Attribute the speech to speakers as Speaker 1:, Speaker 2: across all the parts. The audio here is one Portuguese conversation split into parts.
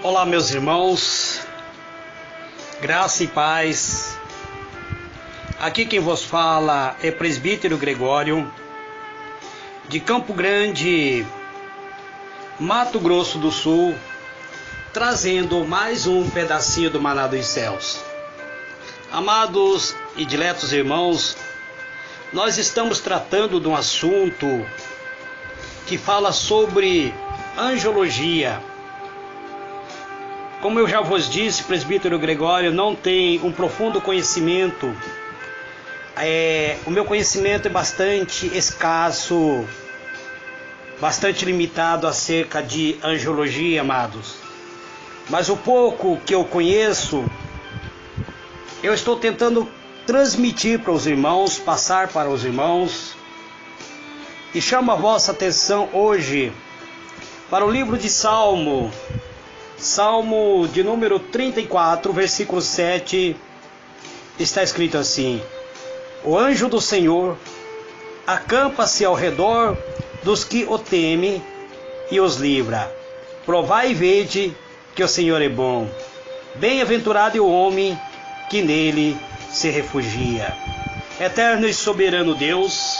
Speaker 1: Olá, meus irmãos, graça e paz. Aqui quem vos fala é Presbítero Gregório, de Campo Grande, Mato Grosso do Sul, trazendo mais um pedacinho do Maná dos Céus. Amados e diletos irmãos, nós estamos tratando de um assunto que fala sobre angiologia. Como eu já vos disse, Presbítero Gregório não tem um profundo conhecimento. O meu conhecimento é bastante escasso, bastante limitado acerca de angiologia, amados. Mas o pouco que eu conheço, eu estou tentando transmitir para os irmãos, passar para os irmãos. E chamo a vossa atenção hoje para o livro de Salmo de número 34, versículo 7, está escrito assim: o anjo do Senhor acampa-se ao redor dos que o temem e os livra. Provai e vede que o Senhor é bom. Bem-aventurado é o homem que nele se refugia. Eterno e soberano Deus,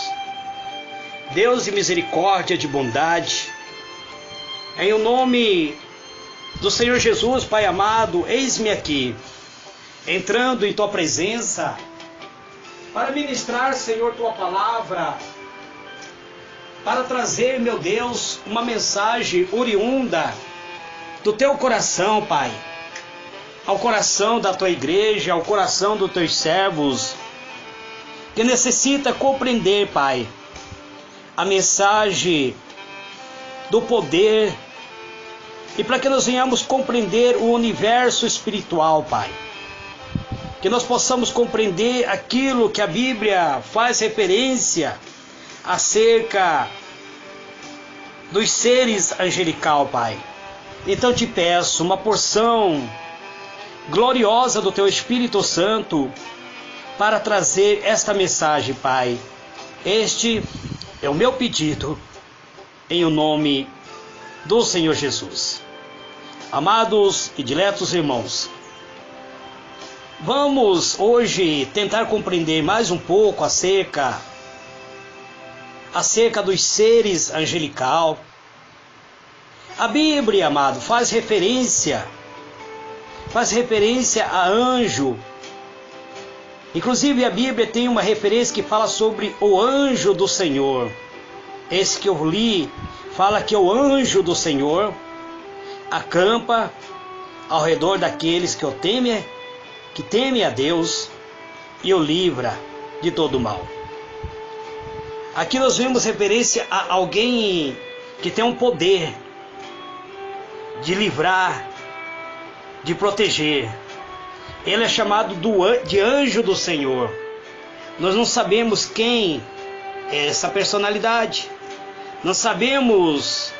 Speaker 1: Deus de misericórdia, de bondade, em o nome do Senhor Jesus, Pai amado, eis-me aqui, entrando em Tua presença, para ministrar, Senhor, Tua palavra, para trazer, meu Deus, uma mensagem oriunda do Teu coração, Pai, ao coração da Tua igreja, ao coração dos Teus servos, que necessita compreender, Pai, a mensagem do poder, e para que nós venhamos compreender o universo espiritual, Pai. Que nós possamos compreender aquilo que a Bíblia faz referência acerca dos seres angelical, Pai. Então te peço uma porção gloriosa do Teu Espírito Santo para trazer esta mensagem, Pai. Este é o meu pedido, em o nome do Senhor Jesus. Amados e diletos irmãos, vamos hoje tentar compreender mais um pouco acerca dos seres angelical. A Bíblia, amado, faz referência a anjo. Inclusive a Bíblia tem uma referência que fala sobre o anjo do Senhor. Esse que eu li fala que o anjo do Senhor acampa ao redor daqueles que temem a Deus e o livra de todo mal. Aqui nós vemos referência a alguém que tem um poder de livrar, de proteger. Ele é chamado de anjo do Senhor. Nós não sabemos quem é essa personalidade. Não sabemos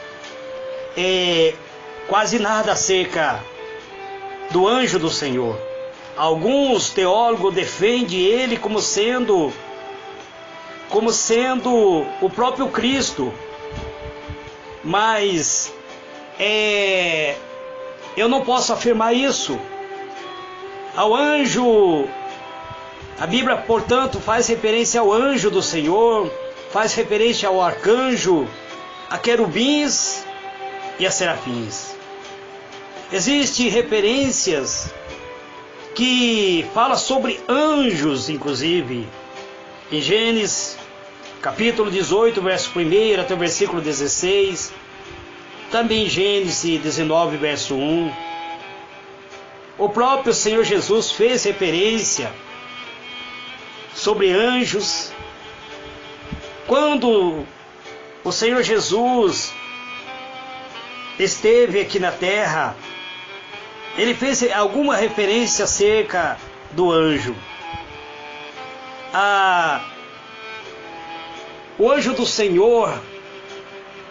Speaker 1: quase nada acerca do anjo do Senhor. Alguns teólogos defendem ele como sendo o próprio Cristo. Mas eu não posso afirmar isso. Ao anjo, a Bíblia, portanto, faz referência ao anjo do Senhor, faz referência ao arcanjo, a querubins e a serafins. Existem referências que falam sobre anjos, inclusive, em Gênesis, capítulo 18, verso 1 até o versículo 16, também em Gênesis 19, verso 1. O próprio Senhor Jesus fez referência sobre anjos. Quando o Senhor Jesus esteve aqui na terra, ele fez alguma referência acerca do anjo. O anjo do Senhor,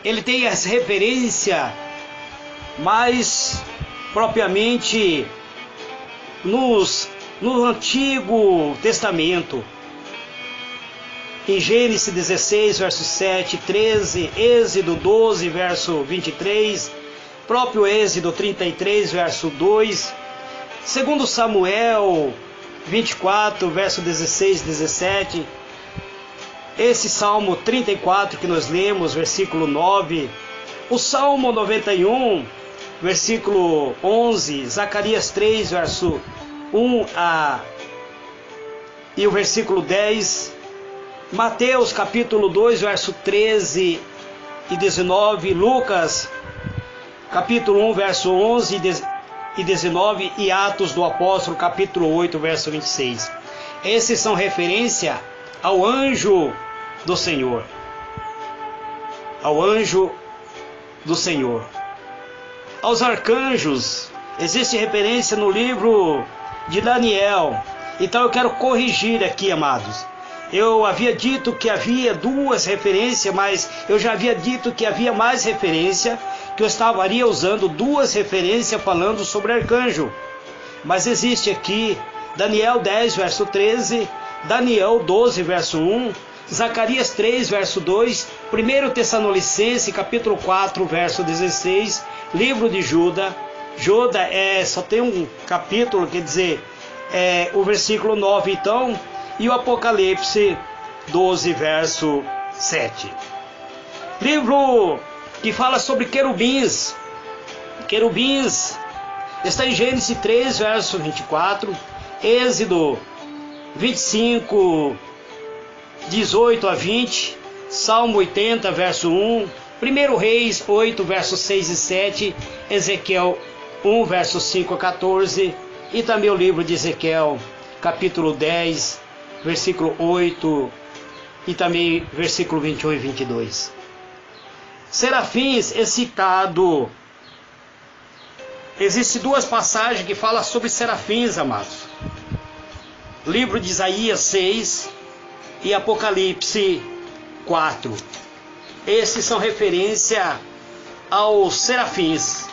Speaker 1: ele tem essa referência mais propriamente no Antigo Testamento. Em Gênesis 16, verso 7, 13, Êxodo 12, verso 23, próprio Êxodo 33, verso 2, segundo Samuel 24, verso 16, 17, esse Salmo 34 que nós lemos, versículo 9, o Salmo 91, versículo 11, Zacarias 3, verso 1 e o versículo 10, Mateus capítulo 2, verso 13 e 19, Lucas capítulo 1, verso 11 e 19 e Atos do Apóstolo capítulo 8, verso 26. Esses são referência ao anjo do Senhor. Ao anjo do Senhor. Aos arcanjos, existe referência no livro de Daniel. Então eu quero corrigir aqui, amados. Eu havia dito que havia duas referências, mas eu já havia dito que havia mais referência, que eu estaria usando duas referências falando sobre arcanjo. Mas existe aqui Daniel 10, verso 13, Daniel 12, verso 1, Zacarias 3, verso 2, 1 Tessalonicenses, capítulo 4, verso 16, livro de Judas. Judas só tem um capítulo, quer dizer, o versículo 9, então, e o Apocalipse 12, verso 7. Livro que fala sobre querubins. Querubins está em Gênesis 3, verso 24, Êxodo 25, 18 a 20, Salmo 80, verso 1, 1 Reis 8, verso 6 e 7, Ezequiel 1, verso 5 a 14, e também o livro de Ezequiel, capítulo 10, versículo 8, e também versículo 21 e 22. Serafins é citado. Existem duas passagens que falam sobre serafins, amados. Livro de Isaías 6 e Apocalipse 4. Esses são referência aos serafins.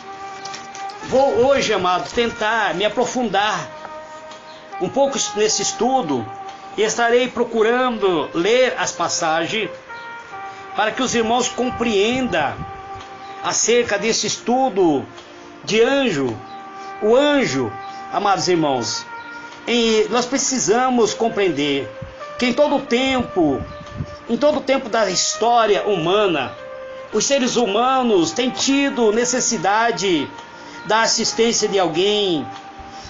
Speaker 1: Vou hoje, amados, tentar me aprofundar um pouco nesse estudo e estarei procurando ler as passagens para que os irmãos compreendam acerca desse estudo de anjo. O anjo, amados irmãos, nós precisamos compreender que em todo o tempo da história humana, os seres humanos têm tido necessidade da assistência de alguém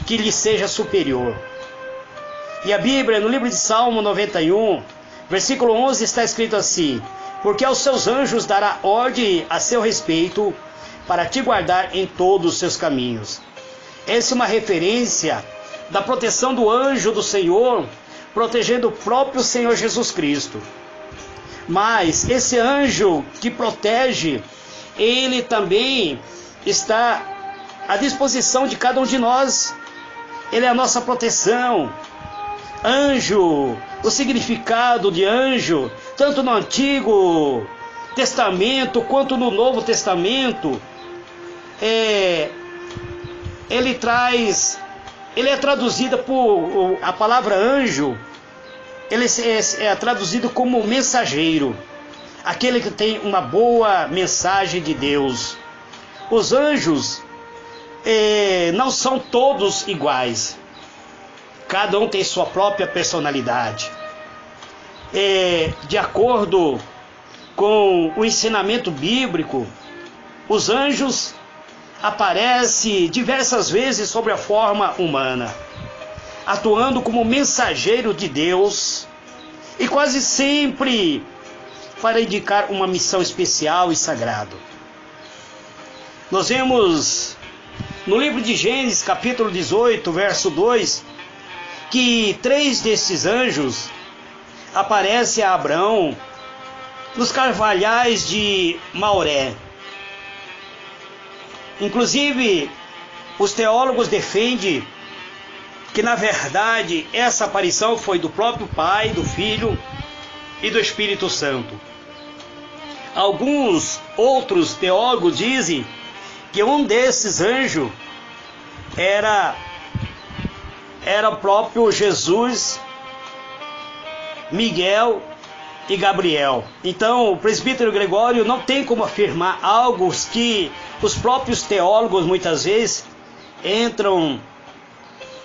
Speaker 1: que lhe seja superior. E a Bíblia, no livro de Salmo 91, versículo 11, está escrito assim: porque aos seus anjos dará ordem a seu respeito, para te guardar em todos os seus caminhos. Essa é uma referência da proteção do anjo do Senhor, protegendo o próprio Senhor Jesus Cristo. Mas esse anjo que protege, ele também está à disposição de cada um de nós. Ele é a nossa proteção. Anjo, o significado de anjo, tanto no Antigo Testamento quanto no Novo Testamento, ele é traduzida por a palavra anjo, ele é traduzido como mensageiro, aquele que tem uma boa mensagem de Deus. Os anjos não são todos iguais. Cada um tem sua própria personalidade. De acordo com o ensinamento bíblico, os anjos aparecem diversas vezes sob a forma humana, atuando como mensageiro de Deus, e quase sempre para indicar uma missão especial e sagrada. Nós vemos no livro de Gênesis, capítulo 18, verso 2, que 3 desses anjos aparecem a Abraão nos carvalhais de Mamré. Inclusive, os teólogos defendem que, na verdade, essa aparição foi do próprio Pai, do Filho e do Espírito Santo. Alguns outros teólogos dizem que um desses anjos era o próprio Jesus, Miguel e Gabriel. Então, o presbítero Gregório não tem como afirmar algo que os próprios teólogos muitas vezes entram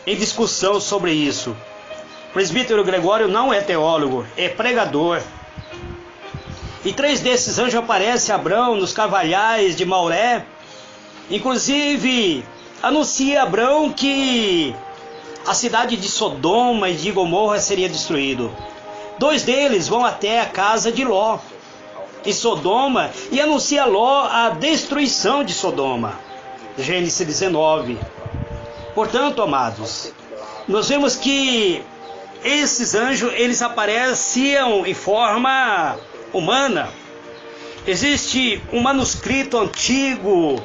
Speaker 1: em discussão sobre isso. O presbítero Gregório não é teólogo, é pregador. E 3 desses anjos aparecem a Abrão nos carvalhais de Mamré. Inclusive, anuncia a Abrão que a cidade de Sodoma e de Gomorra seria destruído. 2 deles vão até a casa de Ló, em Sodoma, e anuncia a Ló a destruição de Sodoma. Gênesis 19. Portanto, amados, nós vemos que esses anjos, eles apareciam em forma humana. Existe um manuscrito antigo,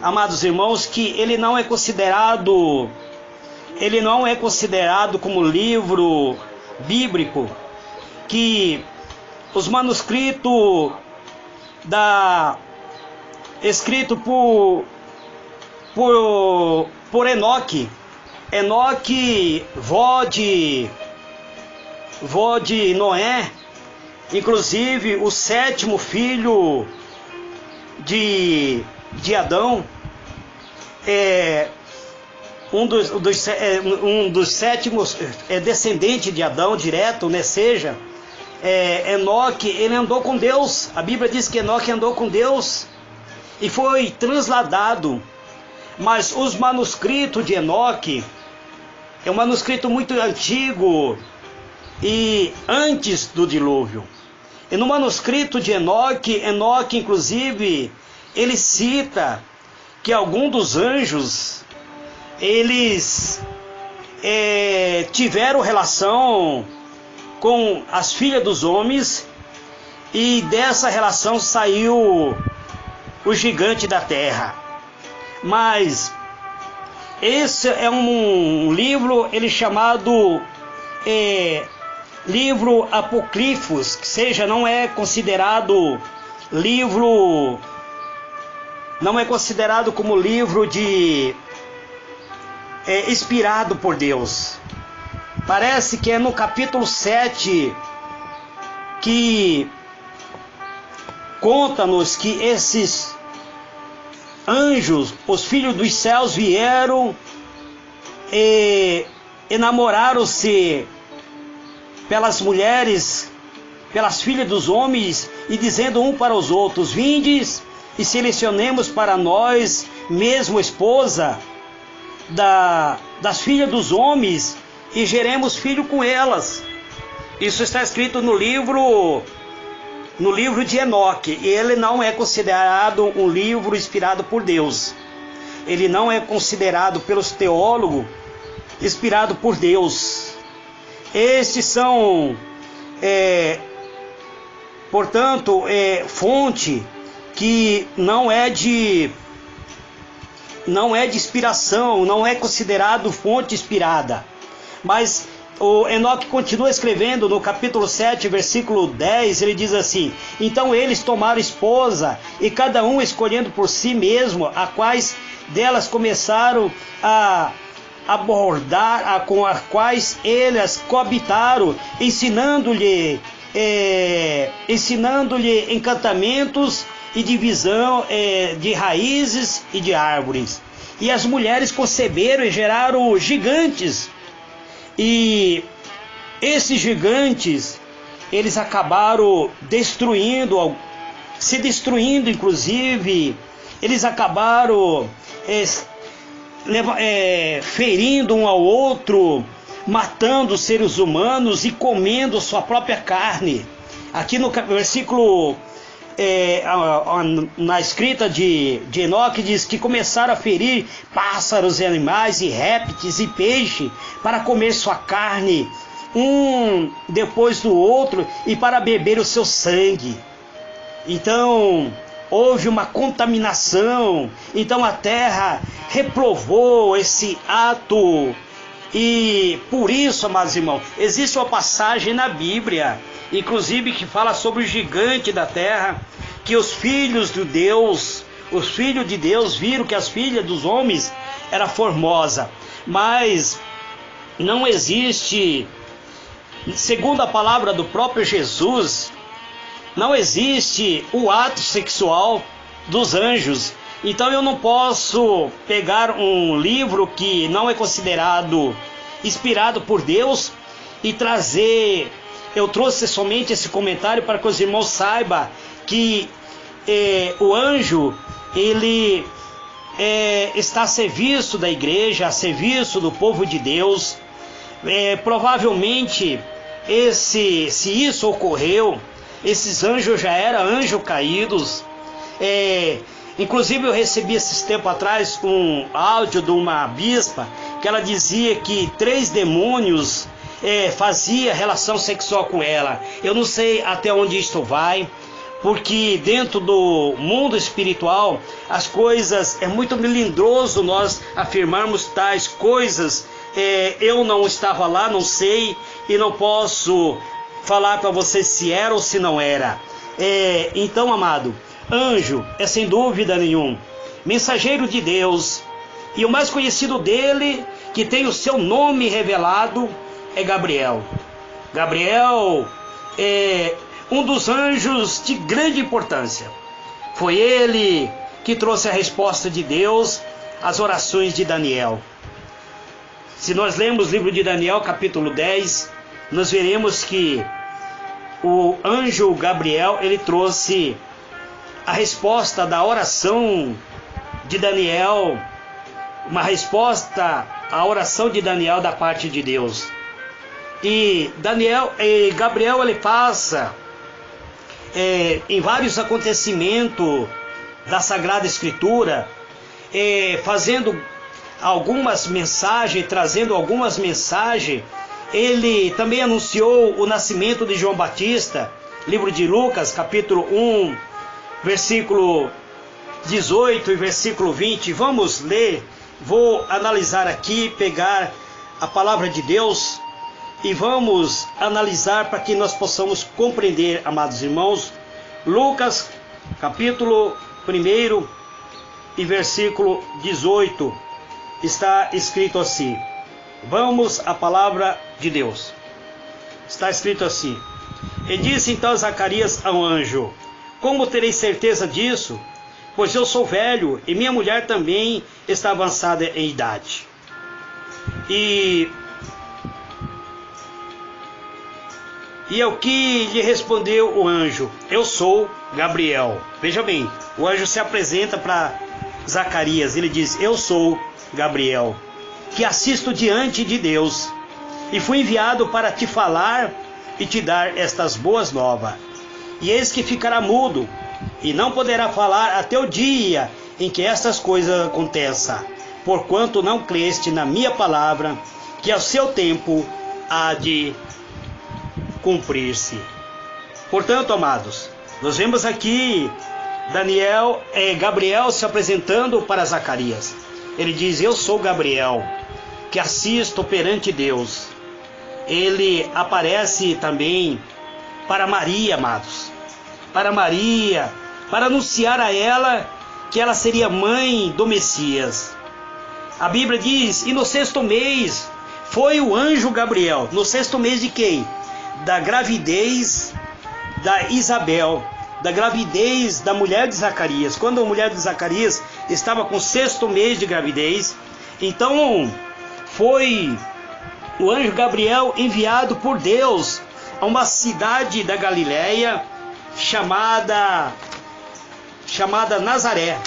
Speaker 1: amados irmãos, que ele não é considerado como livro bíblico, que os manuscritos escrito por Enoque, vó de Noé, inclusive o 7º filho de Adão, um dos 7º descendente de Adão direto, né? Seja, Enoque, ele andou com Deus. A Bíblia diz que Enoque andou com Deus e foi transladado. Mas os manuscritos de Enoque é um manuscrito muito antigo e antes do dilúvio. E no manuscrito de Enoque inclusive, ele cita que alguns dos anjos, eles tiveram relação com as filhas dos homens, e dessa relação saiu o gigante da terra. Mas esse é um livro, ele chamado livro apócrifos, que seja, não é considerado como livro de inspirado por Deus. Parece que é no capítulo 7 que conta-nos que esses anjos, os filhos dos céus, vieram e enamoraram-se pelas mulheres, pelas filhas dos homens, e dizendo um para os outros: vindes e selecionemos para nós mesmo esposa das filhas dos homens, e geremos filho com elas. Isso está escrito no livro de Enoque. E ele não é considerado um livro inspirado por Deus. Ele não é considerado pelos teólogos inspirado por Deus. Estes são, portanto, fonte que não é de inspiração, não é considerado fonte inspirada. Mas o Enoque continua escrevendo no capítulo 7, versículo 10, ele diz assim: então eles tomaram esposa, e cada um escolhendo por si mesmo a quais delas começaram a abordar, com as quais eles coabitaram, ensinando-lhe encantamentos e divisão de raízes e de árvores. E as mulheres conceberam e geraram gigantes. E esses gigantes, eles acabaram se destruindo, inclusive. Eles acabaram ferindo um ao outro, matando os seres humanos e comendo sua própria carne. Aqui no versículo, na escrita de Enoque, diz que começaram a ferir pássaros e animais e répteis e peixe para comer sua carne, um depois do outro, e para beber o seu sangue. Então houve uma contaminação. Então a terra reprovou esse ato. E por isso, amados irmãos, existe uma passagem na Bíblia, inclusive, que fala sobre o gigante da terra, que os filhos de Deus viram que as filhas dos homens eram formosas, mas não existe segundo a palavra do próprio Jesus, não existe o ato sexual dos anjos. Então eu não posso pegar um livro que não é considerado inspirado por Deus e trazer. Eu trouxe somente esse comentário para que os irmãos saibam que o anjo, ele está a serviço da igreja, a serviço do povo de Deus. Provavelmente, se isso ocorreu, esses anjos já eram anjos caídos. Inclusive eu recebi esses tempos atrás um áudio de uma bispa que ela dizia que 3 demônios fazia relação sexual com ela. Eu não sei até onde isto vai, porque dentro do mundo espiritual as coisas, é muito melindroso nós afirmarmos tais coisas. Eu não estava lá, não sei, e não posso falar para você se era ou se não era. Então, amado, anjo é sem dúvida nenhum mensageiro de Deus, e o mais conhecido dele, que tem o seu nome revelado, é Gabriel. Gabriel é um dos anjos de grande importância. Foi ele que trouxe a resposta de Deus às orações de Daniel. Se nós lermos o livro de Daniel, capítulo 10, nós veremos que o anjo Gabriel, ele trouxe a resposta da oração de Daniel, uma resposta à oração de Daniel da parte de Deus. E Gabriel, ele passa em vários acontecimentos da Sagrada Escritura, fazendo algumas mensagens, trazendo algumas mensagens. Ele também anunciou o nascimento de João Batista, livro de Lucas, capítulo 1, versículo 18 e versículo 20. Vamos ler, vou analisar aqui, pegar a palavra de Deus e vamos analisar para que nós possamos compreender, amados irmãos. Lucas, capítulo 1 e versículo 18, está escrito assim. Vamos à palavra de Deus. Está escrito assim: E disse então Zacarias ao anjo: Como terei certeza disso? Pois eu sou velho e minha mulher também está avançada em idade. E é o que lhe respondeu o anjo: Eu sou Gabriel. Veja bem, o anjo se apresenta para Zacarias. Ele diz: Eu sou Gabriel, que assisto diante de Deus, e fui enviado para te falar e te dar estas boas novas. E eis que ficará mudo, e não poderá falar até o dia em que estas coisas aconteçam, porquanto não creste na minha palavra, que ao seu tempo há de cumprir-se. Portanto, amados, nós vemos aqui Gabriel se apresentando para Zacarias. Ele diz: Eu sou Gabriel, que assisto perante Deus. Ele aparece também para Maria, amados. Para Maria, para anunciar a ela que ela seria mãe do Messias. A Bíblia diz: E no 6º mês foi o anjo Gabriel. No 6º mês de quem? Da gravidez da Isabel, da gravidez da mulher de Zacarias. Quando a mulher de Zacarias estava com o 6º mês de gravidez, então foi o anjo Gabriel enviado por Deus a uma cidade da Galileia chamada Nazaré,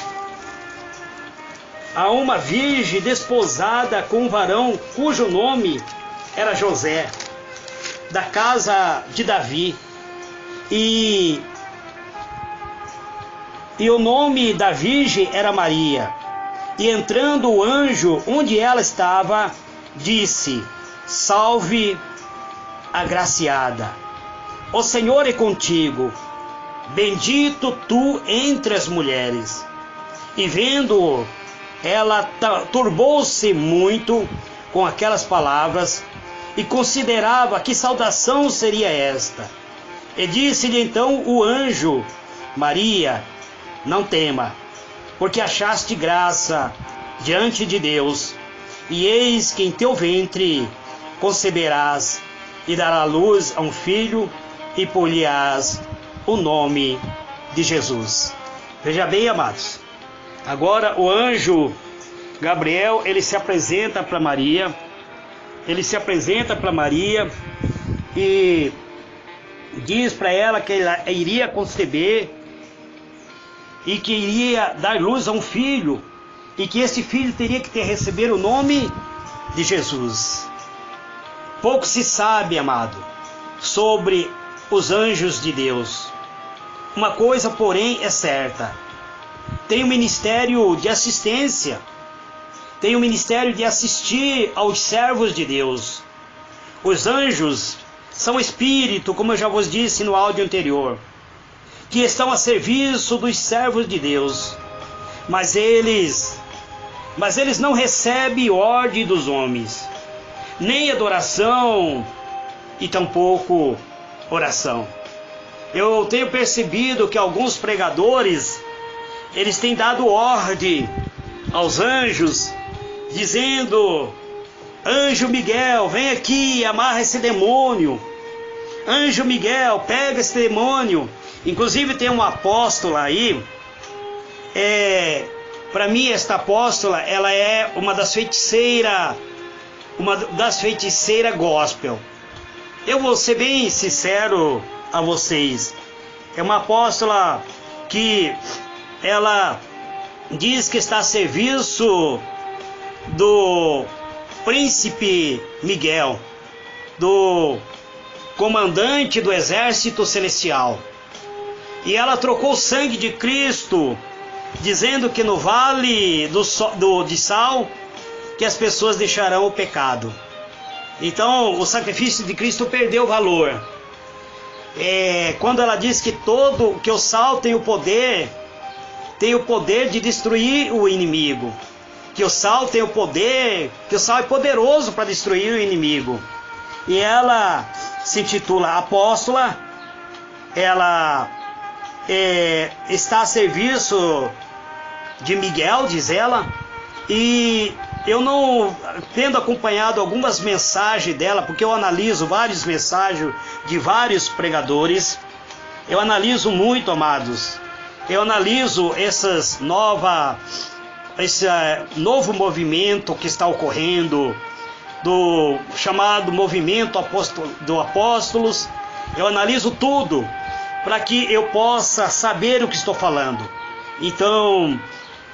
Speaker 1: a uma virgem desposada com um varão cujo nome era José, da casa de Davi. E o nome da virgem era Maria. E entrando o anjo onde ela estava, disse: Salve, agraciada, o Senhor é contigo, bendito tu entre as mulheres. E vendo-o, ela turbou-se muito com aquelas palavras, e considerava que saudação seria esta. E disse-lhe então o anjo: Maria, não tema, porque achaste graça diante de Deus, e eis que em teu ventre conceberás e dará luz a um filho, e por-lhe-ás o nome de Jesus. Veja bem, amados, agora o anjo Gabriel, ele se apresenta para Maria, e diz para ela que ela iria conceber e que iria dar luz a um filho, e que esse filho teria que receber o nome de Jesus. Pouco se sabe, amado, sobre os anjos de Deus. Uma coisa, porém, é certa: tem o ministério de assistência, tem o ministério de assistir aos servos de Deus. Os anjos são espírito, como eu já vos disse no áudio anterior, que estão a serviço dos servos de Deus, mas eles não recebem ordem dos homens, nem adoração e tampouco oração. Eu tenho percebido que alguns pregadores, eles têm dado ordem aos anjos, dizendo: anjo Miguel, vem aqui e amarra esse demônio. Anjo Miguel, pega esse demônio. Inclusive tem uma apóstola aí, para mim esta apóstola, ela é uma das feiticeiras gospel. Eu vou ser bem sincero a vocês, é uma apóstola que ela diz que está a serviço do príncipe Miguel, do comandante do exército celestial. E ela trocou o sangue de Cristo, dizendo que no vale de Sal, que as pessoas deixarão o pecado. Então o sacrifício de Cristo perdeu valor. Quando ela diz que o sal tem o poder de destruir o inimigo, que o sal tem o poder, que o sal é poderoso para destruir o inimigo. E ela se intitula apóstola, ela está a serviço de Miguel, diz ela, e eu não tendo acompanhado algumas mensagens dela, porque eu analiso várias mensagens de vários pregadores, eu analiso muito, amados, eu analiso esse novo movimento que está ocorrendo, do chamado movimento do apóstolos. Eu analiso tudo para que eu possa saber o que estou falando. Então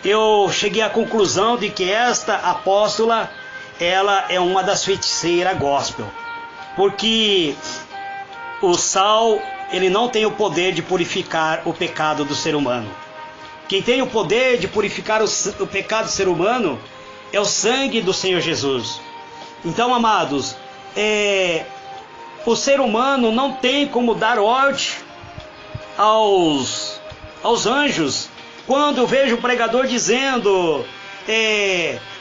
Speaker 1: eu cheguei à conclusão de que esta apóstola, ela é uma das feiticeiras gospel, porque o sal, ele não tem o poder de purificar o pecado do ser humano. Quem tem o poder de purificar o pecado do ser humano é o sangue do Senhor Jesus. Então, amados, o ser humano não tem como dar ordem aos anjos. Quando eu vejo o pregador dizendo: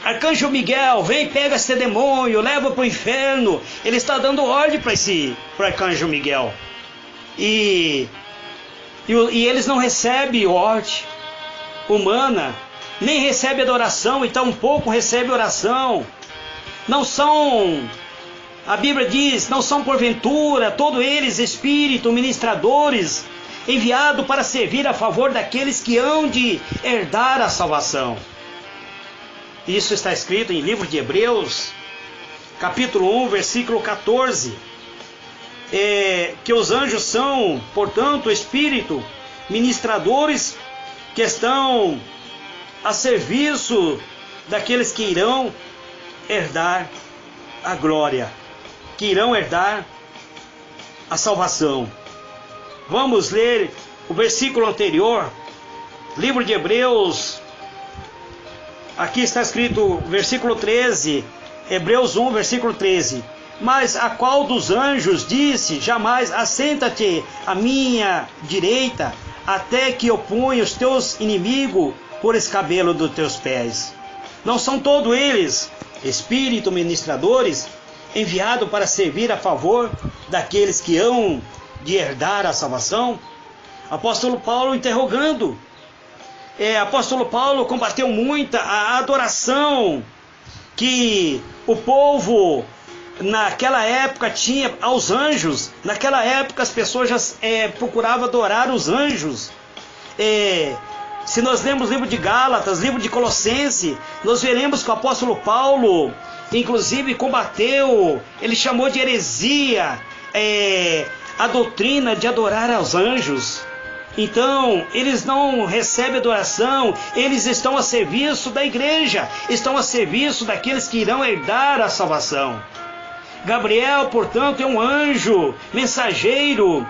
Speaker 1: Arcanjo Miguel, vem, pega esse demônio, leva para o inferno, ele está dando ordem para Arcanjo Miguel. E eles não recebem ordem humana, nem recebem adoração, e tampouco recebem oração. Não são, a Bíblia diz, não são porventura todos eles espíritos ministradores, enviados para servir a favor daqueles que hão de herdar a salvação. Isso está escrito em livro de Hebreus, capítulo 1, versículo 14. Que os anjos são, portanto, espíritos ministradores que estão a serviço daqueles que irão herdar a glória, que irão herdar a salvação. Vamos ler o versículo anterior, livro de Hebreus. Aqui está escrito, versículo 13, Hebreus 1, versículo 13. Mas a qual dos anjos disse: jamais assenta-te à minha direita, até que eu ponha os teus inimigos por escabelo dos teus pés? Não são todos eles espíritos ministradores, enviados para servir a favor daqueles que hão de herdar a salvação? Apóstolo Paulo interrogando. Apóstolo Paulo combateu muito a adoração que o povo naquela época tinha aos anjos. Naquela época as pessoas já procuravam adorar os anjos. Se nós lemos o livro de Gálatas, livro de Colossenses, nós veremos que o apóstolo Paulo, inclusive, combateu, ele chamou de heresia a doutrina de adorar aos anjos. Então, eles não recebem adoração, eles estão a serviço da igreja, estão a serviço daqueles que irão herdar a salvação. Gabriel, portanto, é um anjo mensageiro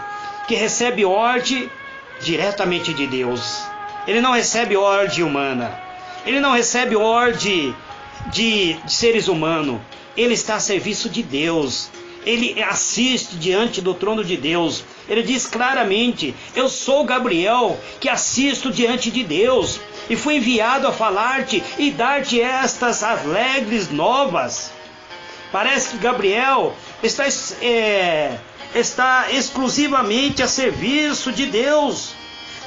Speaker 1: que recebe ordem diretamente de Deus. Ele não recebe ordem humana, ele não recebe ordem de seres humanos, ele está a serviço de Deus. Ele assiste diante do trono de Deus. Ele diz claramente: eu sou Gabriel, que assisto diante de Deus, e fui enviado a falar-te e dar-te estas alegres novas. Parece que Gabriel está exclusivamente a serviço de Deus,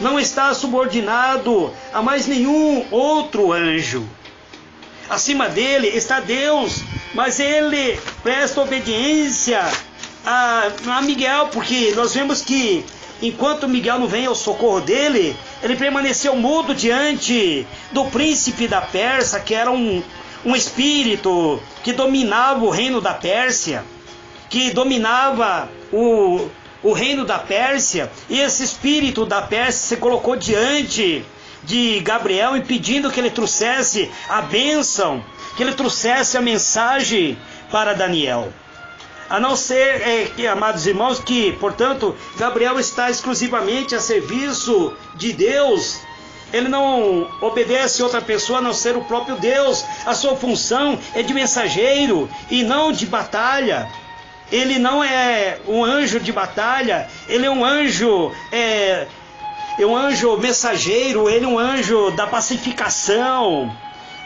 Speaker 1: não está subordinado a mais nenhum outro anjo. Acima dele está Deus, mas ele presta obediência a Miguel, porque nós vemos que enquanto Miguel não vem ao socorro dele, ele permaneceu mudo diante do príncipe da Pérsia, que era um espírito que dominava o reino da Pérsia, que dominava o reino da Pérsia, e esse espírito da Pérsia se colocou diante de Gabriel, impedindo que ele trouxesse a bênção, que ele trouxesse a mensagem para Daniel. A não ser, amados irmãos, que, portanto, Gabriel está exclusivamente a serviço de Deus. Ele não obedece a outra pessoa a não ser o próprio Deus. A sua função é de mensageiro e não de batalha. Ele não é um anjo de batalha, ele é um anjo mensageiro, ele é um anjo da pacificação.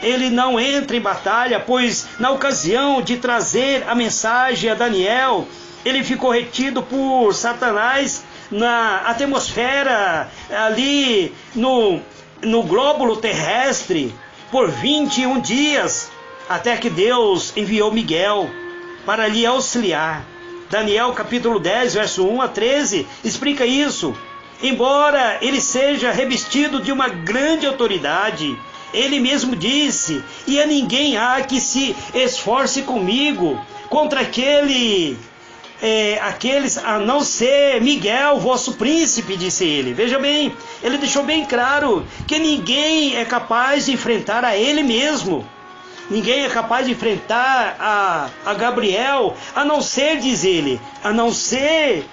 Speaker 1: Ele não entra em batalha, pois na ocasião de trazer a mensagem a Daniel, ele ficou retido por Satanás na atmosfera, ali no glóbulo terrestre, por 21 dias, até que Deus enviou Miguel para lhe auxiliar. Daniel capítulo 10, verso 1 a 13, explica isso. Embora ele seja revestido de uma grande autoridade, ele mesmo disse: e a ninguém há que se esforce comigo contra aqueles, a não ser Miguel, vosso príncipe, disse ele. Veja bem, ele deixou bem claro que ninguém é capaz de enfrentar a ele mesmo. Ninguém é capaz de enfrentar a Gabriel, a não ser, diz ele, a não ser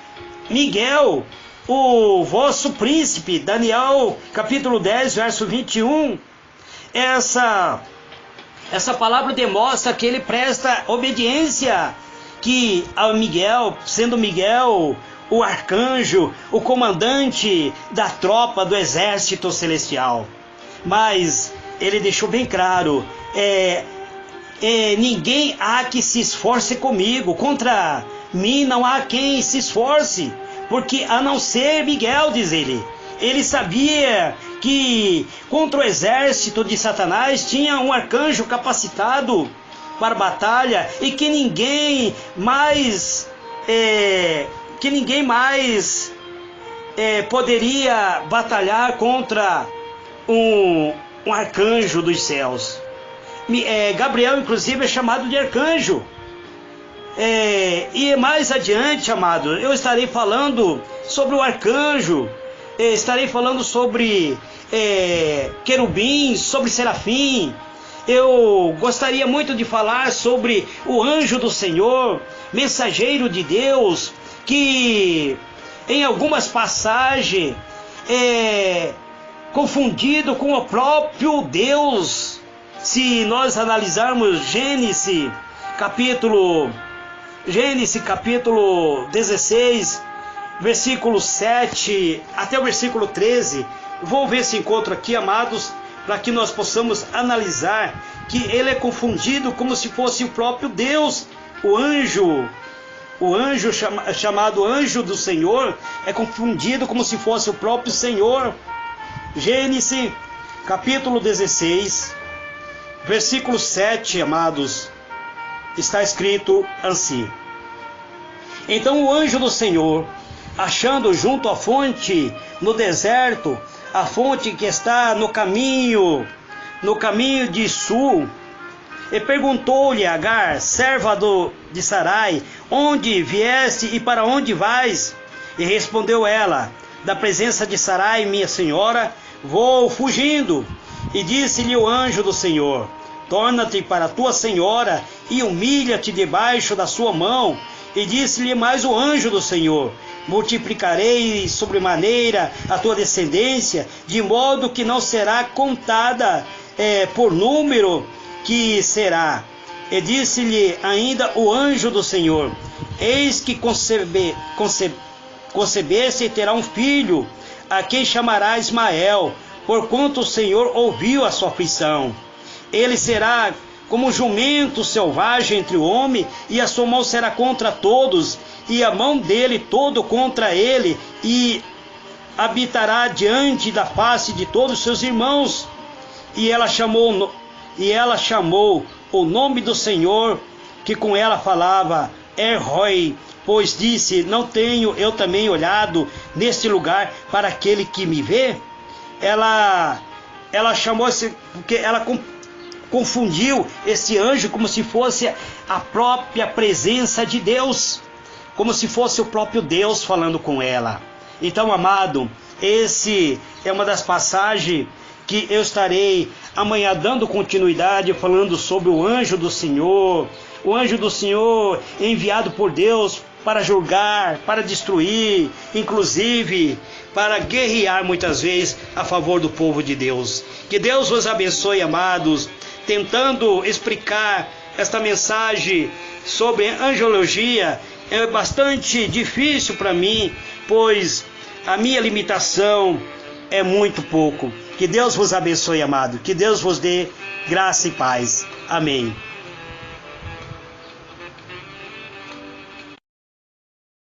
Speaker 1: Miguel, o vosso príncipe. Daniel capítulo 10, verso 21. Essa palavra demonstra que ele presta obediência que a Miguel, sendo Miguel o arcanjo, o comandante da tropa do exército celestial. Mas ele deixou bem claro: ninguém há que se esforce comigo, contra mim não há quem se esforce, porque a não ser Miguel, diz ele. Ele sabia que contra o exército de Satanás tinha um arcanjo capacitado para a batalha, e que ninguém mais poderia batalhar contra um arcanjo dos céus. Gabriel, inclusive, é chamado de arcanjo. E mais adiante, amado, eu estarei falando sobre o arcanjo, estarei falando sobre querubins, sobre serafim. Eu gostaria muito de falar sobre o anjo do Senhor, mensageiro de Deus, que em algumas passagens é confundido com o próprio Deus. Se nós analisarmos Gênesis capítulo 16, versículo 7 até o versículo 13, vou ver se encontro aqui, amados, para que nós possamos analisar que ele é confundido como se fosse o próprio Deus. O anjo chamado anjo do Senhor é confundido como se fosse o próprio Senhor. Gênesis capítulo 16, versículo 7, amados. está escrito assim: então o anjo do Senhor, achando junto à fonte no deserto, a fonte que está no caminho de sul, e perguntou-lhe a Agar, serva de Sarai, onde vieste e para onde vais? E respondeu ela, da presença de Sarai, minha senhora, vou fugindo. E disse-lhe o anjo do Senhor, torna-te para tua senhora e humilha-te debaixo da sua mão. E disse-lhe mais o anjo do Senhor, multiplicarei sobremaneira a tua descendência, de modo que não será contada por número que será. E disse-lhe ainda o anjo do Senhor, eis que concebesse e terá um filho, a quem chamará Ismael, porquanto o Senhor ouviu a sua aflição. Ele será como um jumento selvagem entre o homem, e a sua mão será contra todos, e a mão dele todo contra ele, e habitará diante da face de todos os seus irmãos. E ela chamou o nome do Senhor, que com ela falava, Erroi, pois disse, não tenho eu também olhado neste lugar para aquele que me vê? Ela chamou porque ela confundiu esse anjo como se fosse a própria presença de Deus, como se fosse o próprio Deus falando com ela. Então, amado, esse é uma das passagens que eu estarei amanhã dando continuidade, falando sobre o anjo do Senhor enviado por Deus para julgar, para destruir, inclusive para guerrear muitas vezes a favor do povo de Deus. Que Deus vos abençoe, amados, tentando explicar esta mensagem sobre angelologia. É bastante difícil para mim, pois a minha limitação é muito pouco. Que Deus vos abençoe, amado. Que Deus vos dê graça e paz. Amém.